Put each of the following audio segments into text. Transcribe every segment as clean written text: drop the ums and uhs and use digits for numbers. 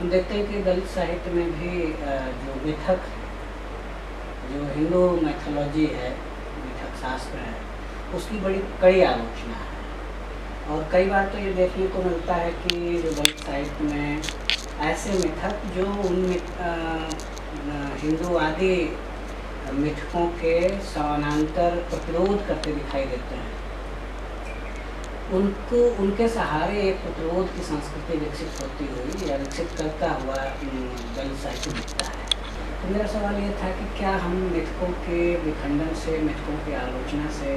हम देखते हैं कि दलित साहित्य में भी जो मिथक, जो हिंदू मैथोलॉजी है, मिथक शास्त्र है, उसकी बड़ी कड़ी आलोचना है। और कई बार तो ये देखने को मिलता है कि जो दलित साहित्य में ऐसे मिथक जो उन हिंदू आदि मिथकों के समानांतर प्रतिरोध करते दिखाई देते हैं, उनको उनके सहारे एक प्रतिरोध की संस्कृति विकसित होती हुई या विकसित करता हुआ दलित साहित्य दिखता है। तो मेरा सवाल ये था कि क्या हम मिथकों के विखंडन से, मिथकों की आलोचना से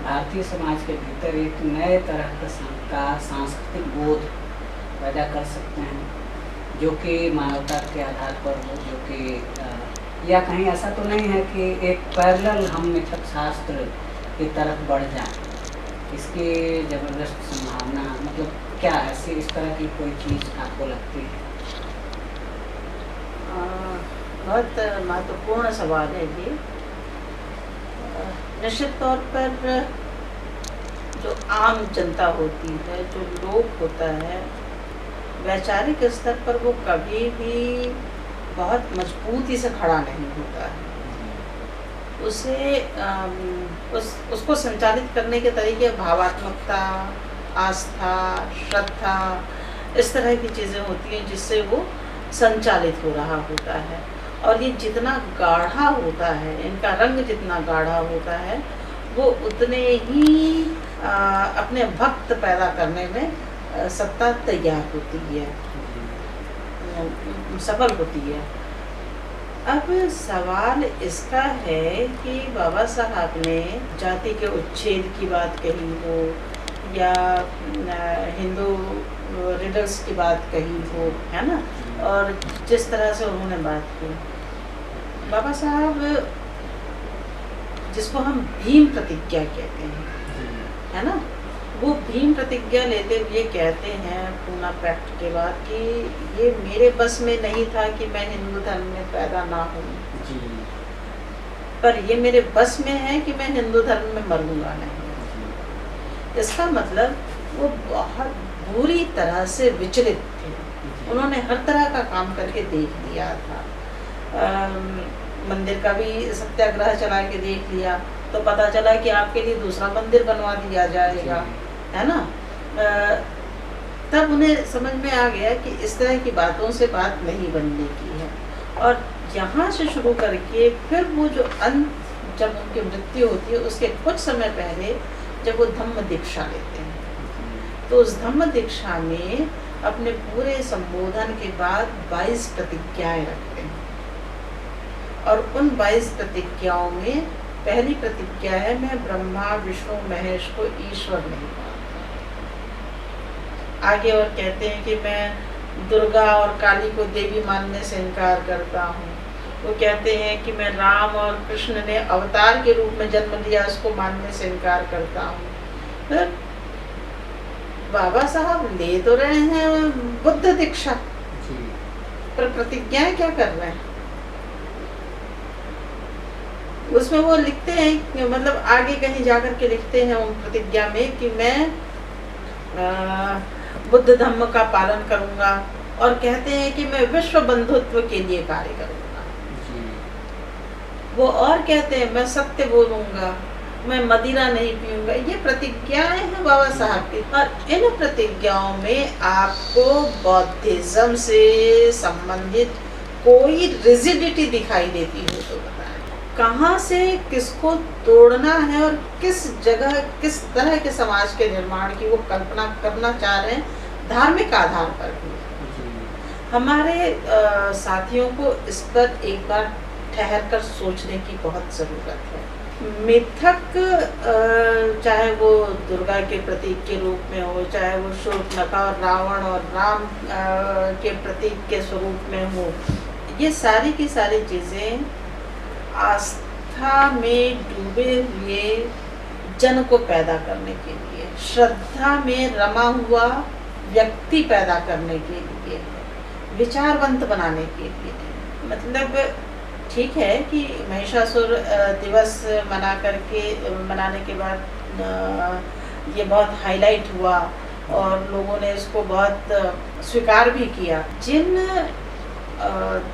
भारतीय समाज के भीतर एक नए तरह का सांस्कृतिक बोध पैदा कर सकते हैं, जो कि मानवता के आधार पर हो, जो कि या कहीं ऐसा तो नहीं है कि एक पैरेलल हम मिथक शास्त्र की तरफ बढ़ जाएं? इसकी ज़बरदस्त संभावना, मतलब क्या ऐसी इस तरह की कोई चीज़ आपको लगती है? बहुत महत्वपूर्ण सवाल है ये। निश्चित तौर पर जो आम जनता होती है, जो लोग होता है, वैचारिक स्तर पर वो कभी भी बहुत मजबूती से खड़ा नहीं होता है। उसे उसको संचालित करने के तरीके भावात्मकता, आस्था, श्रद्धा, इस तरह की चीज़ें होती हैं जिससे वो संचालित हो रहा होता है। और ये जितना गाढ़ा होता है, इनका रंग जितना गाढ़ा होता है, वो उतने ही अपने भक्त पैदा करने में सत्ता तैयार होती है, सफल होती है। अब सवाल इसका है कि बाबा साहब ने जाति के उच्छेद की बात कही हो या हिंदू रिडल्स की बात कही हो, है ना, और जिस तरह से उन्होंने बात की, बाबा साहब जिसको हम भीम प्रतिज्ञा कहते हैं, है ना, वो भीम प्रतिज्ञा लेते हुए कहते हैं पूना पैक्ट के बाद कि ये मेरे बस में नहीं था कि मैं हिंदू धर्म में पैदा ना हूँ, पर ये मेरे बस में है कि मैं हिंदू धर्म में मरूंगा नहीं। इसका मतलब वो बहुत बुरी तरह से विचलित थे। उन्होंने हर तरह का काम करके देख लिया था। मंदिर का भी सत्याग्रह चला के देख लिया तो पता चला कि आपके लिए दूसरा मंदिर बनवा दिया जाएगा, है ना। तब उन्हें समझ में आ गया कि इस तरह की बातों से बात नहीं बनने की है। और यहाँ से शुरू करके फिर वो जो अंत, जब उनकी मृत्यु होती है उसके कुछ समय पहले जब वो धम्म दीक्षा लेते हैं, तो उस धम्म दीक्षा में अपने पूरे संबोधन के बाद 22 प्रतिज्ञाएं रखते हैं। और उन 22 प्रतिज्ञाओं में पहली प्रतिज्ञा है, मैं ब्रह्मा विष्णु महेश को ईश्वर नहीं मानता। आगे और कहते हैं कि मैं दुर्गा और काली को देवी मानने से इनकार करता हूँ। वो कहते हैं कि मैं राम और कृष्ण ने अवतार के रूप में जन्म लिया, उसको मानने से इनकार करता हूँ। तो बाबा साहब ले तो रहे हैं बुद्ध दीक्षा, पर प्रतिज्ञाएं क्या कर रहे हैं? उसमें वो लिखते हैं, मतलब आगे कहीं जाकर के लिखते हैं उन प्रतिज्ञा में कि मैं बुद्ध धम्म का पालन करूंगा, और कहते हैं कि मैं विश्व बंधुत्व के लिए कार्य करूंगा। वो और कहते हैं मैं सत्य बोलूंगा, मैं मदिरा नहीं पीऊंगा। ये प्रतिज्ञाएं हैं बाबा साहब की। और इन प्रतिज्ञाओं में आपको बौद्धिज्म से संबंधित कोई रिजिडिटी दिखाई देती हो तो बताएं, कहाँ से किसको तोड़ना है और किस जगह किस तरह के समाज के निर्माण की वो कल्पना करना चाह रहे हैं, धार्मिक आधार पर भी। हमारे साथियों को इस पर एक बार ठहर कर सोचने की बहुत ज़रूरत है। मिथक चाहे वो दुर्गा के प्रतीक के रूप में हो, चाहे वो शूर्पणखा और रावण और राम के प्रतीक के स्वरूप में हो, ये सारी की सारी चीज़ें आस्था में डूबे हुए जन को पैदा करने के लिए, श्रद्धा में रमा हुआ व्यक्ति पैदा करने के लिए, विचारवंत बनाने के लिए। मतलब ठीक है कि महिषासुर दिवस मनाने के बाद ये बहुत हाईलाइट हुआ और लोगों ने इसको बहुत स्वीकार भी किया। जिन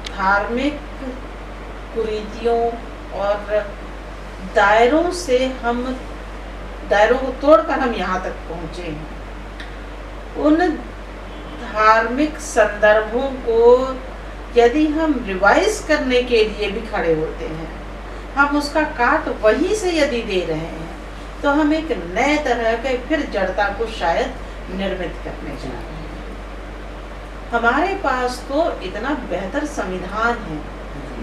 धार्मिक कुरीतियों और दायरों से दायरों को तोड़कर हम यहाँ तक पहुँचे हैं, उन धार्मिक संदर्भों को यदि हम रिवाइज करने के लिए भी खड़े होते हैं, हम उसका काट वहीं से यदि दे रहे हैं, तो हम एक नए तरह के फिर जड़ता को शायद निर्मित करने जा रहे हैं। हमारे पास तो इतना बेहतर संविधान है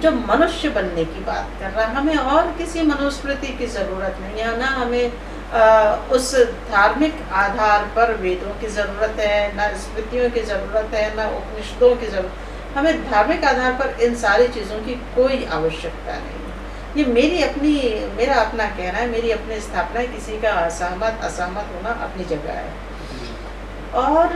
जो मनुष्य बनने की बात कर रहा है। हमें और किसी मनुस्मृति की जरूरत नहीं है, ना हमें उस धार्मिक आधार पर वेदों की जरूरत है, ना स्मृतियों की जरूरत है, ना उपनिषदों की जरूरत। हमें धार्मिक आधार पर इन सारी चीजों की कोई आवश्यकता नहीं है। ये मेरा अपना कहना है, मेरी अपनी स्थापना है। किसी का असहमत होना अपनी जगह है। और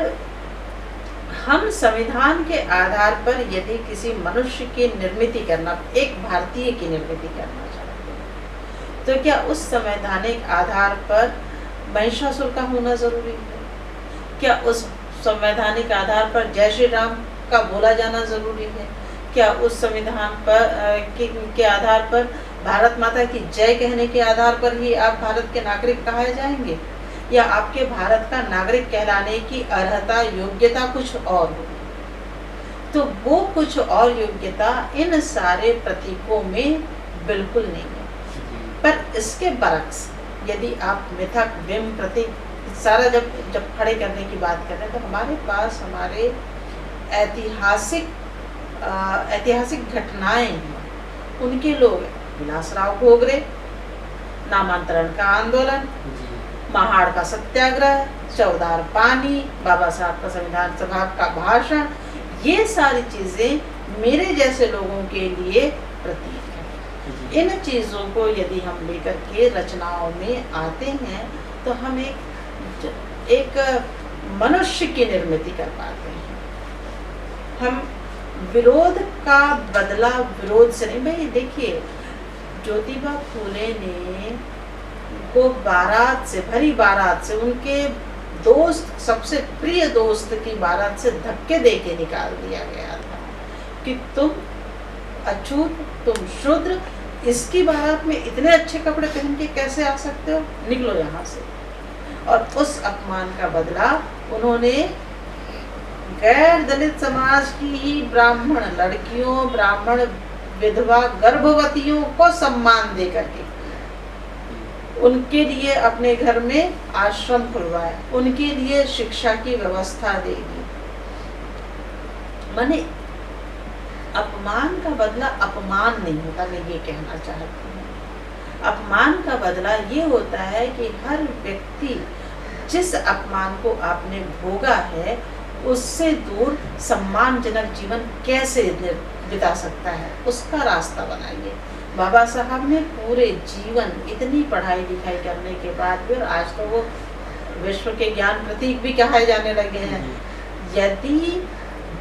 हम संविधान के आधार पर यदि किसी मनुष्य की निर्मित करना, एक भारतीय की निर्मित करना चाहते हैं, तो क्या उस संवैधानिक आधार पर महिषासुर का होना जरूरी है? क्या उस संवैधानिक आधार पर जय श्री राम का बोला जाना जरूरी है? क्या उस संविधान पर के आधार पर भारत माता की जय कहने के आधार पर ही आप भारत के नागरिक कहाए जाएंगे, या आपके भारत का नागरिक कहलाने की अर्हता, योग्यता कुछ और हो? तो वो कुछ और योग्यता इन सारे प्रतीकों में बिल्कुल नहीं है। पर इसके बरक्स यदि आप मिथक, बिंब, प्रतीक सारा जब खड़े करने की बात कर रहे हैं, तो हमारे पास हमारे ऐतिहासिक घटनाएं हैं। उनके लोग विलासराव घोगरे, नामांतरण का आंदोलन, महाड़ का सत्याग्रह, चौदार पानी, बाबा साहब का संविधान सभा का भाषण, ये सारी चीजें मेरे जैसे लोगों के लिए प्रतीक है। इन चीजों को यदि हम लेकर के रचनाओं में आते हैं, तो हम एक मनुष्य की निर्मित कर पाते हैं। हम विरोध का बदला विरोध से नहीं। भाई देखिए, ज्योतिबा फूले ने को भरी बारात से, उनके दोस्त, सबसे प्रिय दोस्त की बारात से धक्के दे के निकाल दिया गया था कि तुम अछूत, तुम शूद्र, इसकी बारात में इतने अच्छे कपड़े पहन के कैसे आ सकते हो, निकलो यहाँ से। और उस अपमान का बदला उन्होंने गैर दलित समाज की ही ब्राह्मण लड़कियों, ब्राह्मण विधवा गर्भवतियों को सम्मान दे करके उनके लिए अपने घर में आश्रम खुलवाया, उनके लिए शिक्षा की व्यवस्था देगी। माने अपमान का बदला अपमान नहीं होता, मैं ये कहना चाहती हूँ। अपमान का बदला ये होता है कि हर व्यक्ति जिस अपमान को आपने भोगा है, उससे दूर सम्मानजनक जीवन कैसे बिता सकता है, उसका रास्ता बनाइए। बाबा साहब ने पूरे जीवन इतनी पढ़ाई लिखाई करने के बाद भी, और आज तो वो विश्व के ज्ञान प्रतीक भी कहे जाने लगे हैं, यदि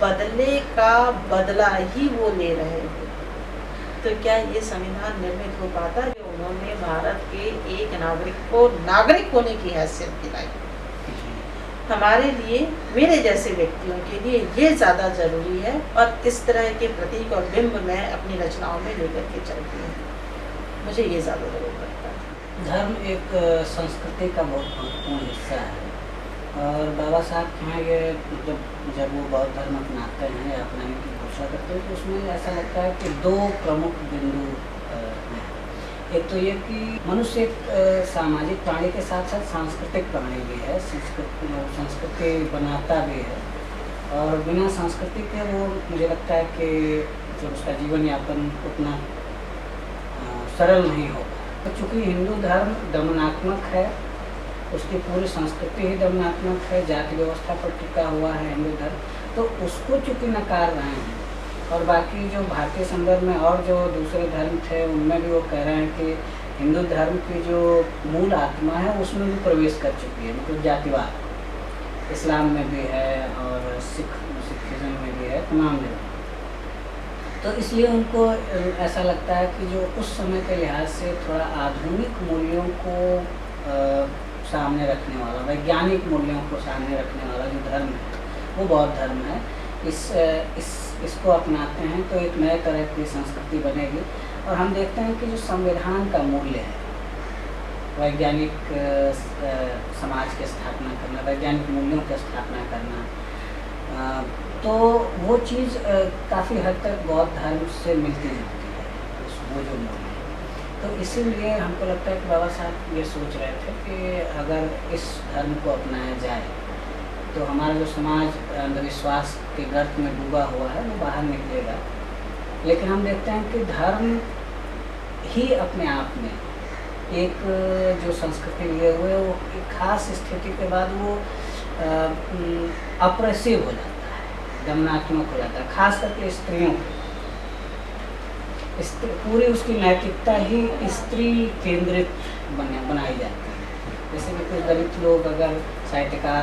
बदले का बदला ही वो ले रहे हो, तो क्या ये संविधान निर्मित हो पाता जो उन्होंने भारत के एक नागरिक को नागरिक होने की हैसियत दिलाई? हमारे लिए, मेरे जैसे व्यक्तियों के लिए ये ज़्यादा ज़रूरी है। और इस तरह के प्रतीक और बिंब मैं अपनी रचनाओं में लेकर के चलती हूँ। मुझे ये ज़्यादा ज़रूर लगता है। धर्म एक संस्कृति का बहुत महत्वपूर्ण हिस्सा है। और बाबा साहब के यहाँ ये जब वो बौद्ध धर्म अपनाते हैं या अपनाने की घोषणा करते हैं, तो उसमें ऐसा लगता है कि दो प्रमुख बिंदु हैं। एक तो ये कि मनुष्य एक सामाजिक प्राणी के साथ साथ सांस्कृतिक प्राणी भी है, संस्कृति बनाता भी है, और बिना संस्कृति के वो, मुझे लगता है कि जो उसका जीवन यापन उतना सरल नहीं होगा। तो चूँकि हिंदू धर्म दमनात्मक है, उसकी पूरी संस्कृति ही दमनात्मक है, जाति व्यवस्था पर टिका हुआ है हिंदू धर्म, तो उसको चूँकि नकार रहे हैं। और बाकी जो भारतीय संदर्भ में और जो दूसरे धर्म थे, उनमें भी वो कह रहे हैं कि हिंदू धर्म की जो मूल आत्मा है उसमें भी प्रवेश कर चुकी है, मतलब जातिवाद इस्लाम में भी है और सिखिज्म में भी है, तमाम जगह। तो इसलिए उनको ऐसा लगता है कि जो उस समय के लिहाज से थोड़ा आधुनिक मूल्यों को सामने रखने वाला, वैज्ञानिक मूल्यों को सामने रखने वाला जो धर्म है वो बौद्ध धर्म है। इसको अपनाते हैं तो एक नए तरह की संस्कृति बनेगी। और हम देखते हैं कि जो संविधान का मूल्य है, वैज्ञानिक समाज की स्थापना करना, वैज्ञानिक मूल्यों की स्थापना करना, तो वो चीज़ काफ़ी हद तक बौद्ध धर्म से मिलती जुलती है, वो जो मूल्य है। तो इसीलिए हमको लगता है कि बाबा साहब ये सोच रहे थे कि अगर इस धर्म को अपनाया जाए तो हमारा जो समाज अंधविश्वास के गर्त में डूबा हुआ है वो बाहर निकलेगा। लेकिन हम देखते हैं कि धर्म ही अपने आप में एक जो संस्कृति लिए हुए वो एक खास स्थिति के बाद वो अप्रेसिव हो जाता है, दमनात्मक हो जाता है, खास करके स्त्रियों को। पूरी उसकी नैतिकता ही स्त्री केंद्रित बनाई जाती है। जैसे कि कुछ दलित लोग अगर साहित्यकार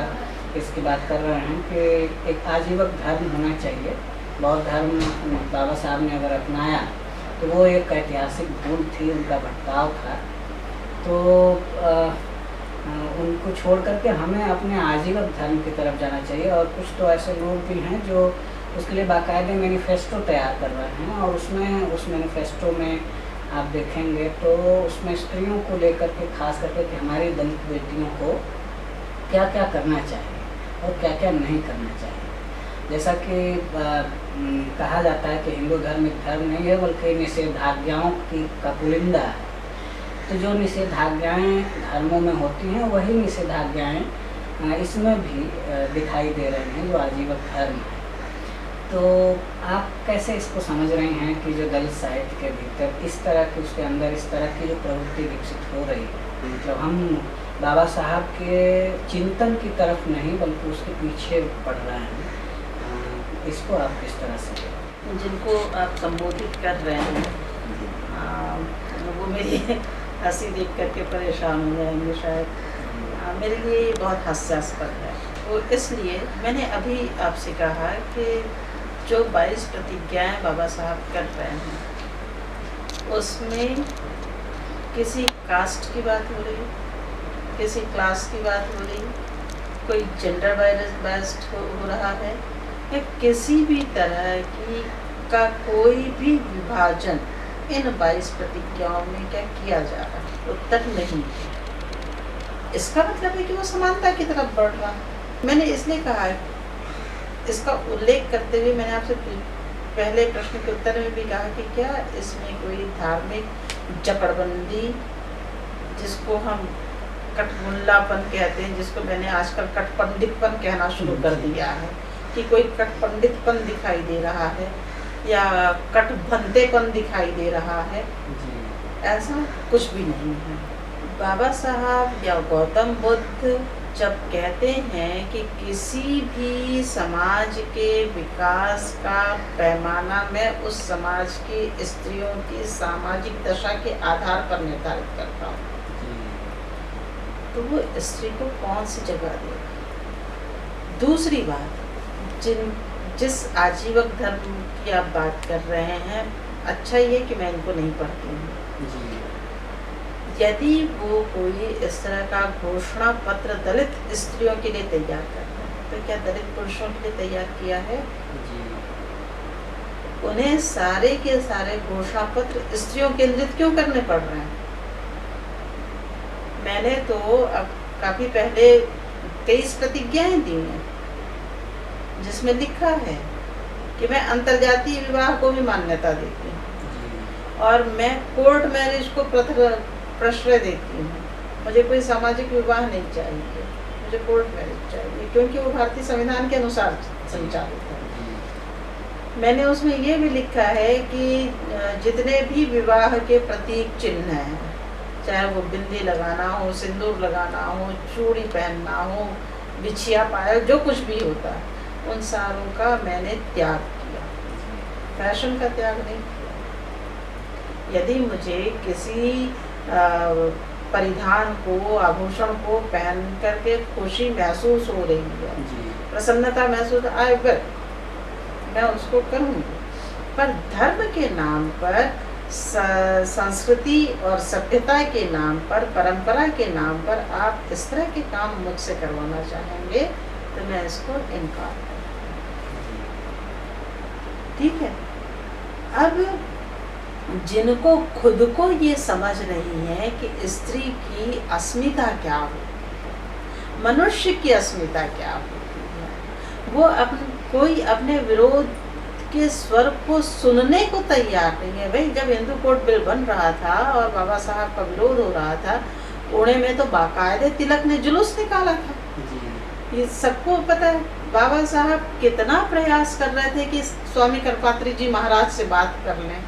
इसकी बात कर रहे हैं कि एक आजीवक धर्म होना चाहिए, बौद्ध धर्म बाबा साहब ने अगर अपनाया तो वो एक ऐतिहासिक भूल थी, उनका भटकाव था। तो उनको छोड़ करके हमें अपने आजीवक धर्म की तरफ जाना चाहिए। और कुछ तो ऐसे लोग भी हैं जो उसके लिए बाकायदे मैनिफेस्टो तैयार कर रहे हैं, और उस मैनिफेस्टो में आप देखेंगे तो उसमें स्त्रियों को लेकर के खास करके कि हमारी दलित बेटियों को क्या क्या करना चाहिए और क्या क्या नहीं करना चाहिए। जैसा कि कहा जाता है कि हिंदू धर्म एक धर्म नहीं है बल्कि निषेधाज्ञाओं का पुलिंदा है। तो जो निषेधाज्ञाएँ धर्मों में होती हैं वही निषेधाज्ञाएँ इसमें भी दिखाई दे रही हैं जो आजीवक धर्म है। तो आप कैसे इसको समझ रहे हैं कि जो दलित साहित्य के भीतर इस तरह की, उसके अंदर इस तरह की जो प्रवृत्ति विकसित हो रही है, मतलब हम बाबा साहब के चिंतन की तरफ नहीं बल्कि उसके पीछे पड़ रहे हैं, इसको आप किस तरह से? जिनको आप संबोधित कर रहे हैं वो मेरी हंसी देख करके परेशान हो जाएंगे शायद। मेरे लिए बहुत हास्यास्पद है। तो इसलिए मैंने अभी आपसे कहा कि जो 22 प्रतिज्ञाएं बाबा साहब कर रहे हैं उसमें किसी कास्ट की बात हो रही, किसी क्लास की बात हो रही, कोई जेंडर बेस्ड हो रहा है, या किसी भी तरह की का कोई भी विभाजन इन 22 प्रतिज्ञाओं में क्या किया जा रहा है? उत्तर नहीं। इसका मतलब है कि वो समानता की तरफ बढ़ रहा है। मैंने इसलिए कहा है, इसका उल्लेख करते हुए मैंने आपसे पहले प्रश्न के उत्तर में भी कहा कि क्या इसमें कोई धार्मिक जकड़बंदी, जिसको हम कटमुल्लापन कहते हैं, जिसको मैंने आजकल कटपंडितपन कहना शुरू कर दिया है, कि कोई कटपंडितपन दिखाई दे रहा है या कटभंतेपन दिखाई दे रहा है, ऐसा कुछ भी नहीं है। बाबा साहब या गौतम बुद्ध जब कहते हैं कि किसी भी समाज के विकास का पैमाना मैं उस समाज की स्त्रियों की सामाजिक दशा के आधार पर निर्धारित करता हूँ, तो वो स्त्री को कौन सी जगह देगा? दूसरी बात, जिस आजीवक धर्म की आप बात कर रहे हैं, अच्छा ये कि मैं इनको नहीं पढ़ती हूँ। यदि वो कोई इस तरह का घोषणा पत्र दलित स्त्रियों के लिए तैयार करता है तो क्या दलित पुरुषों के लिए तैयार किया है? उन्हें सारे के सारे घोषणा पत्र स्त्रियों केंद्रित क्यों करने पड़ रहे हैं? मैंने तो अब काफी पहले 23 प्रतिज्ञाएं दी हैं जिसमें लिखा है कि मैं अंतर्जातीय विवाह को भी मान्यता देती हूँ और मैं कोर्ट मैरिज को प्रश्रय देती हूँ। मुझे कोई सामाजिक विवाह नहीं चाहिए, मुझे कोर्ट मैरिज चाहिए, क्योंकि वो भारतीय संविधान के अनुसार संचालित है। मैंने उसमें ये भी लिखा है कि जितने भी विवाह के प्रतीक चिन्ह हैं, चाहे वो बिंदी लगाना हो, सिंदूर लगाना हो, चूड़ी पहनना हो, बिछिया पायल, जो कुछ भी होता है, उन सारों का मैंने त्याग किया, फैशन का त्याग नहीं किया। यदि मुझे किसी परिधान को, आभूषण को पहन करके खुशी महसूस हो रही है, प्रसन्नता महसूस, मैं उसको करूँगी। पर धर्म के नाम पर संस्कृति और सभ्यता के नाम पर, परंपरा के नाम पर आप इस तरह के काम मुझसे करवाना चाहेंगे तो मैं इसको इनकार करूँगी। ठीक है। अब जिनको खुद को ये समझ नहीं है कि स्त्री की अस्मिता क्या हो, मनुष्य की अस्मिता क्या होती है, वो कोई अपने विरोध के स्वर को सुनने को तैयार नहीं है। भाई जब हिंदू कोड बिल बन रहा था और बाबा साहब का विरोध हो रहा था, पुणे में तो बाकायदे तिलक ने जुलूस निकाला था, ये सबको पता है। बाबा साहब कितना प्रयास कर रहे थे कि स्वामी कृपात्री जी महाराज से बात कर लें।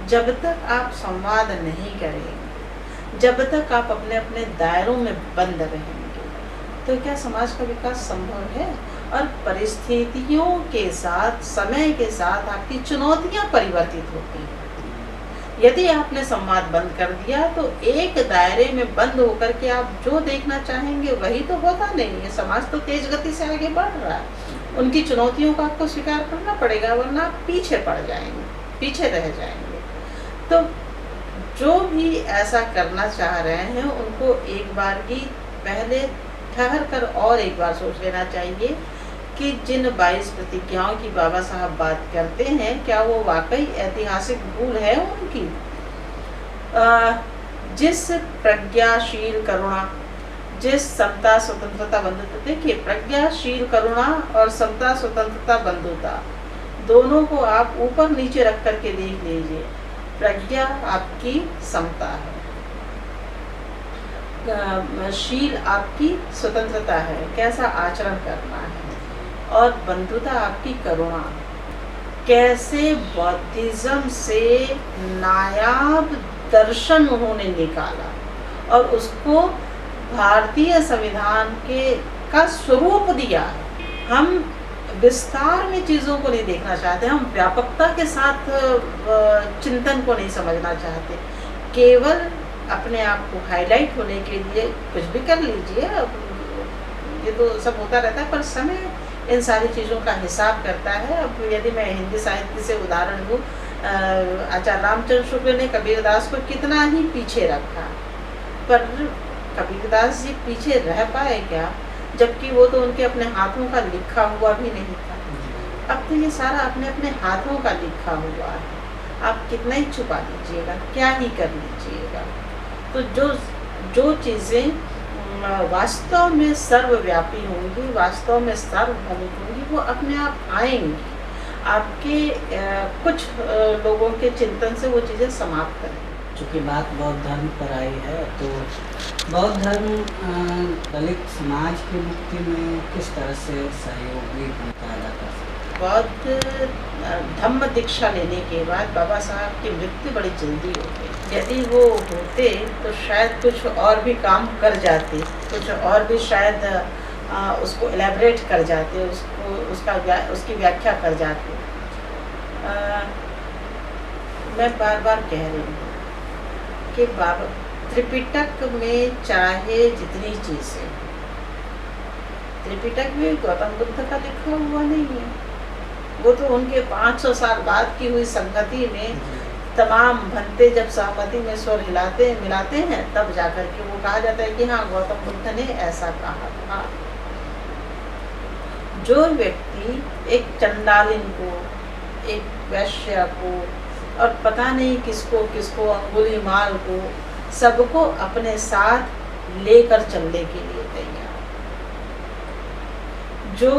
जब तक आप संवाद नहीं करेंगे, जब तक आप अपने अपने दायरों में बंद रहेंगे, तो क्या समाज का विकास संभव है? और परिस्थितियों के साथ, समय के साथ आपकी चुनौतियां परिवर्तित होती हैं। यदि आपने संवाद बंद कर दिया तो एक दायरे में बंद होकर के आप जो देखना चाहेंगे वही तो होता नहीं है। समाज तो तेज गति से आगे बढ़ रहा है, उनकी चुनौतियों का आपको स्वीकार करना पड़ेगा, वरना आप पीछे पड़ जाएंगे, पीछे रह जाएंगे। तो जो भी ऐसा करना चाह रहे हैं उनको एक बार की पहले ठहर कर और एक बार सोच लेना चाहिए कि जिन 22 प्रतिज्ञाओं की बाबा साहब बात करते हैं, क्या वो वाकई ऐतिहासिक भूल है उनकी? जिस प्रज्ञाशील करुणा, जिस समता स्वतंत्रता बंधुता, देखिए प्रज्ञाशील करुणा और समता स्वतंत्रता बंधुता दोनों को आप ऊपर नीचे रख करके देख लीजिए। प्रज्ञा आपकी समता है, शील आपकी स्वतंत्रता है, कैसा आचरण करना है, और बंधुता आपकी करुणा, कैसे बौद्धिज्म से नायाब दर्शन उन्होंने निकाला और उसको भारतीय संविधान का स्वरूप दिया। हम विस्तार में चीज़ों को नहीं देखना चाहते, हम व्यापकता के साथ चिंतन को नहीं समझना चाहते। केवल अपने आप को हाईलाइट होने के लिए कुछ भी कर लीजिए, ये तो सब होता रहता है, पर समय इन सारी चीज़ों का हिसाब करता है। अब यदि मैं हिंदी साहित्य से उदाहरण दूँ, आचार्य रामचंद्र शुक्ल ने कबीरदास को कितना ही पीछे रखा, पर कबीरदास जी पीछे रह पाए क्या? जबकि वो तो उनके अपने हाथों का लिखा हुआ भी नहीं था। अब तो ये सारा अपने अपने हाथों का लिखा हुआ है, आप कितना ही छुपा लीजिएगा, क्या ही कर लीजिएगा। तो जो चीज़ें वास्तव में सर्वव्यापी होंगी, वास्तव में सार्वभौमिक होंगी, वो अपने आप आएंगी। आपके कुछ लोगों के चिंतन से वो चीज़ें समाप्त करें। चूँकि बात बौद्ध धर्म पर आई है, तो बौद्ध धर्म दलित समाज की मुक्ति में किस तरह से सहयोगी भूमिका अदा कर सकता है? बौद्ध धम्म दीक्षा लेने के बाद बाबा साहब की मृत्यु बड़ी जल्दी हो गई। यदि वो होते तो शायद कुछ और भी काम कर जाते, कुछ और भी शायद उसको एलैबोरेट कर जाते, उसकी व्याख्या कर जाते। मैं बार बार कह रही हूँ कि बाबा त्रिपिटक में चाहे जितनी चीज़ें, त्रिपिटक में गौतम बुद्ध का लिखा हुआ नहीं है, वो तो उनके 500 साल बाद की हुई संगति में तमाम भंते जब सहमति में स्वर मिलाते हैं, तब जाकर के वो कहा जाता है कि हाँ गौतम बुद्ध ने ऐसा कहा था। जो व्यक्ति एक चंडालिन को, एक वैश्य को और पता नहीं किसको अंगुलीमाल को, सबको अपने साथ लेकर चलने के लिए तैयार। जो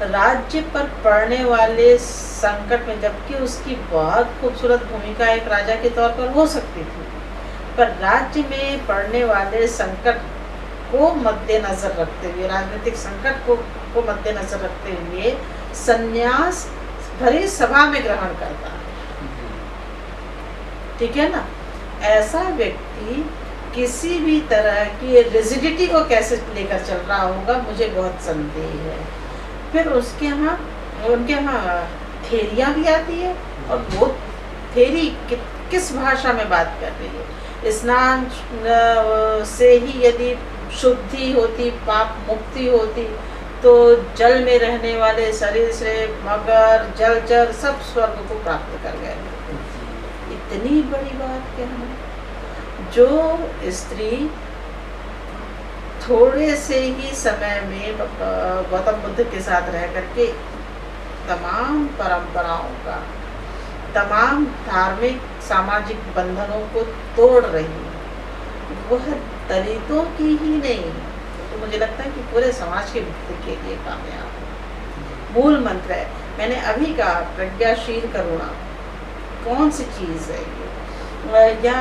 राज्य पर पड़ने वाले संकट में, जबकि उसकी बहुत खूबसूरत भूमिका एक राजा के तौर पर हो सकती थी, पर राज्य में पड़ने वाले संकट को मद्देनजर रखते हुए, राजनीतिक संकट को मद्देनजर रखते हुए संन्यास भरी सभा में ग्रहण करता है। ठीक है ना? ऐसा व्यक्ति किसी भी तरह की रिजिडिटी को कैसे लेकर चल रहा होगा, मुझे बहुत संदेह है। फिर उनके यहाँ थेरियाँ भी आती है, और वो थेरी किस भाषा में बात कर रही है? स्नान से ही यदि शुद्धि होती, पाप मुक्ति होती, तो जल में रहने वाले शरीर से मगर, जलचर सब स्वर्ग को प्राप्त कर गए। इतनी बड़ी बात कहना। जो स्त्री थोड़े से ही समय में गौतम बुद्ध के साथ रह करके तमाम परंपराओं का, तमाम धार्मिक सामाजिक बंधनों को तोड़ रही है, वह दलितों की ही नहीं, तो मुझे लगता है कि पूरे समाज के विकास के लिए कामयाब है। मूल मंत्र है, मैंने अभी कहा प्रज्ञाशील करुणा कौन सी चीज़ है ये, या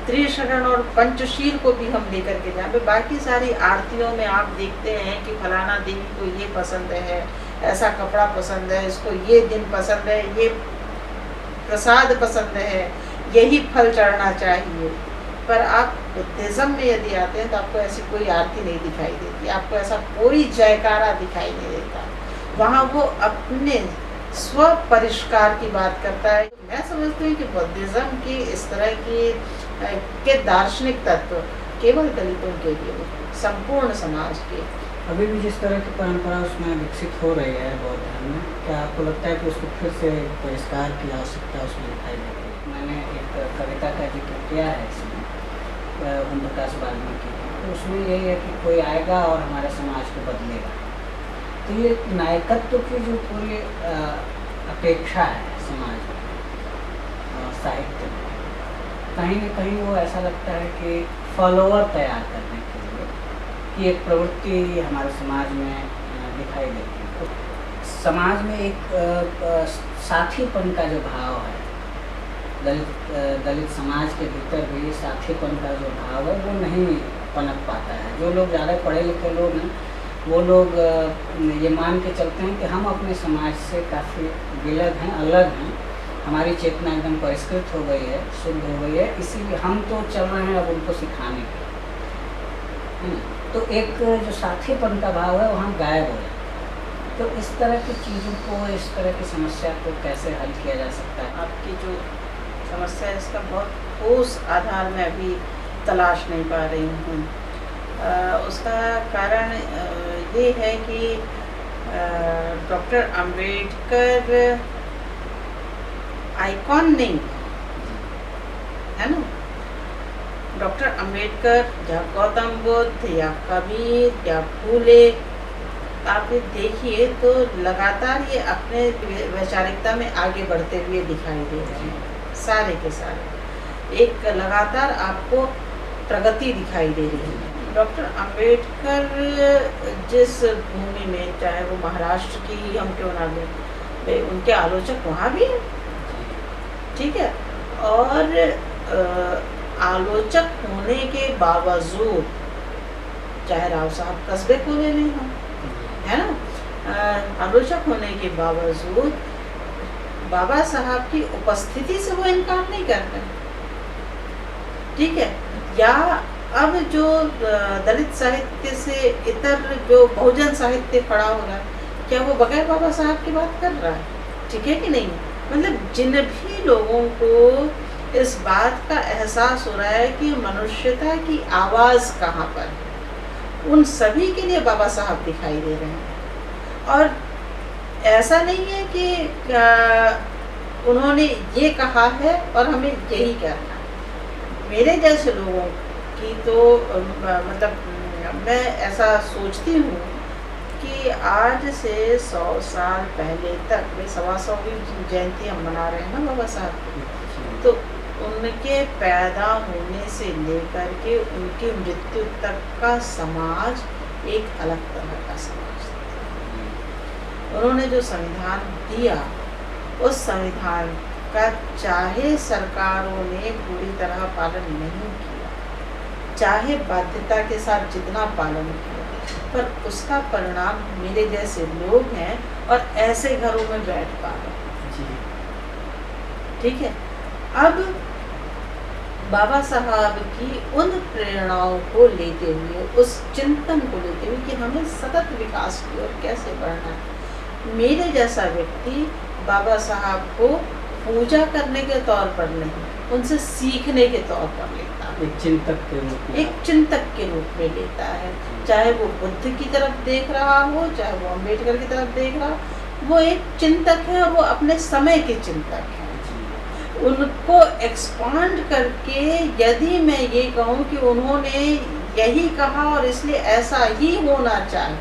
त्रिशरण और पंचशील को भी हम लेकर के जाए। बाकी सारी आरतियों में आप देखते हैं कि फलाना देवी को ये पसंद है, ऐसा कपड़ा पसंद है, इसको ये दिन पसंद है, ये प्रसाद पसंद है, यही फल चढ़ना चाहिए। पर आप बुद्धिज्म में यदि आते हैं तो आपको ऐसी कोई आरती नहीं दिखाई देती, आपको ऐसा कोई जयकारा दिखाई नहीं देता। वहाँ वो अपने स्व परिष्कार की बात करता है। मैं समझती हूँ कि बुद्धिज्म की इस तरह के दार्शनिक तत्व केवल दलितों के लिए, संपूर्ण समाज के। अभी भी जिस तरह की परंपरा उसमें विकसित हो रही है बौद्ध धर्म में, क्या आपको लगता है कि उसको फिर से परिष्कार की आवश्यकता उसमें दिखाई देती है? मैंने एक कविता का जिक्र किया है इसमें, ओम प्रकाश वाल्मीकि की, तो उसमें यही है कि कोई आएगा और हमारे समाज को बदलेगा। तो ये नायकत्व की जो पूरी अपेक्षा है समाज में, साहित्य में, कहीं न कहीं वो ऐसा लगता है कि फॉलोअर तैयार करने के लिए कि एक प्रवृत्ति हमारे समाज में दिखाई देती है। तो समाज में एक साथीपन का जो भाव है, दलित समाज के भीतर भी साथीपन का जो भाव है वो नहीं पनप पाता है। जो लोग ज़्यादा पढ़े लिखे लोग हैं वो लोग ये मान के चलते हैं कि हम अपने समाज से काफ़ी विलग हैं, अलग हैं, हमारी चेतना एकदम परिष्कृत हो गई है, शुद्ध हो गई है, इसीलिए हम तो चल रहे हैं अब उनको सिखाने के। तो एक जो साथीपन का भाव है वहाँ गायब हो जाता है। तो इस तरह की चीज़ों को, इस तरह की समस्या को कैसे हल किया जा सकता है? आपकी जो समस्या है इसका बहुत ठोस आधार मैं अभी तलाश नहीं पा रही हूँ। उसका कारण ये है कि डॉक्टर अंबेडकर आइकॉन नहीं है ना। डॉक्टर अंबेडकर या गौतम बुद्ध या कबीर या फूले, आप देखिए तो लगातार ये अपने वैचारिकता में आगे बढ़ते हुए दिखाई दे रहे हैं, सारे के सारे। एक लगातार आपको प्रगति दिखाई दे रही है। डॉक्टर अंबेडकर जिस भूमि में, चाहे वो महाराष्ट्र की ही हम क्यों ना लें, उनके आलोचक वहाँ भी हैं, ठीक है। और आलोचक होने के बावजूद, चाहे राव साहब कस्बे को ले लें हम, है ना, आलोचक होने के बावजूद बाबा साहब की उपस्थिति से वो इनकार नहीं करते, ठीक है। या अब जो दलित साहित्य से इतर जो बहुजन साहित्य खड़ा हो रहा है, क्या वो बगैर बाबा साहब की बात कर रहा है? ठीक है कि नहीं? मतलब जिन भी लोगों को इस बात का एहसास हो रहा है कि मनुष्यता की आवाज़ कहाँ पर है, उन सभी के लिए बाबा साहब दिखाई दे रहे हैं। और ऐसा नहीं है कि उन्होंने ये कहा है और हमें यही करना है। मेरे जैसे लोगों की तो मतलब मैं ऐसा सोचती हूँ कि आज से 100 साल पहले तक, वे 125वीं जयंती हम मना रहे हैं ना बाबा साहब की, तो उनके पैदा होने से लेकर के उनकी मृत्यु तक का समाज एक अलग तरह का समाज था। उन्होंने जो संविधान दिया, उस संविधान का चाहे सरकारों ने पूरी तरह पालन नहीं किया, चाहे बाध्यता के साथ जितना पालन किया, पर उसका परिणाम मेरे जैसे लोग हैं और ऐसे घरों में बैठ पा रहे हैं, ठीक है। अब बाबा साहब की उन प्रेरणाओं को लेते हुए, उस चिंतन को लेते हुए कि हमें सतत विकास की ओर कैसे बढ़ना है, मेरे जैसा व्यक्ति बाबा साहब को पूजा करने के तौर पर नहीं, उनसे सीखने के तौर पर लेता है, एक चिंतक के रूप में, एक चिंतक के रूप में लेता है। चाहे वो बुद्ध की तरफ देख रहा हो, चाहे वो अम्बेडकर की तरफ देख रहा हो, वो एक चिंतक है और वो अपने समय के चिंतक है। उनको एक्सपांड करके यदि मैं ये कहूँ कि उन्होंने यही कहा और इसलिए ऐसा ही होना चाहिए,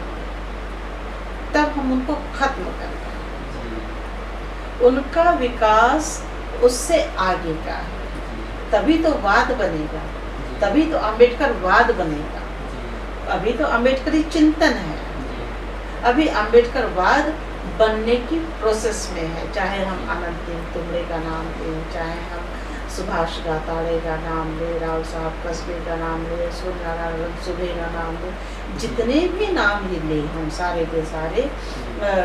तब हम उनको खत्म कर दें। उनका विकास उससे आगे का है, तभी तो वाद बनेगा, तभी तो अम्बेडकर वाद बनेगा। अभी तो अम्बेडकरी चिंतन है, अभी अम्बेडकर वाद बनने की प्रोसेस में है। चाहे हम अनंत तुमरे का नाम लें, चाहे हम सुभाष गाताड़े का नाम ले, राव साहब कस्बे का नाम ले, सूर्यनारायण सुबे का नाम ले, जितने भी नाम ही ले हम सारे के सारे,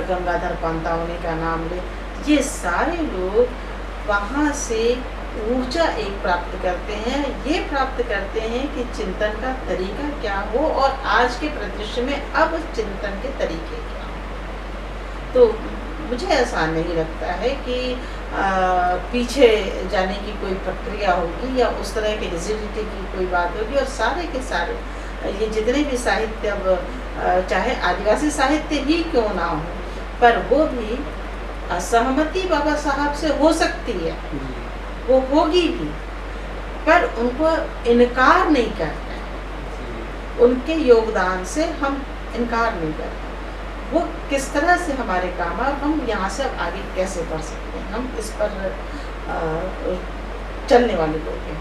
गंगाधर पांतावने का नाम ले, ये सारे लोग वहाँ से ऊर्जा एक प्राप्त करते हैं। ये प्राप्त करते हैं कि चिंतन का तरीका क्या हो और आज के परिदृश्य में अब चिंतन के तरीके क्या हो। तो मुझे ऐसा नहीं लगता है कि पीछे जाने की कोई प्रक्रिया होगी या उस तरह की रिजिडिटी की कोई बात होगी। और सारे के सारे ये जितने भी साहित्य, अब चाहे आदिवासी साहित्य ही क्यों ना हो, पर वो भी असहमति बाबा साहब से हो सकती है, वो होगी भी, पर उनको इनकार नहीं करना है। उनके योगदान से हम इनकार नहीं करते। वो किस तरह से हमारे काम है और हम यहाँ से अब आगे कैसे बढ़ सकते हैं, हम इस पर चलने वाले लोग हैं।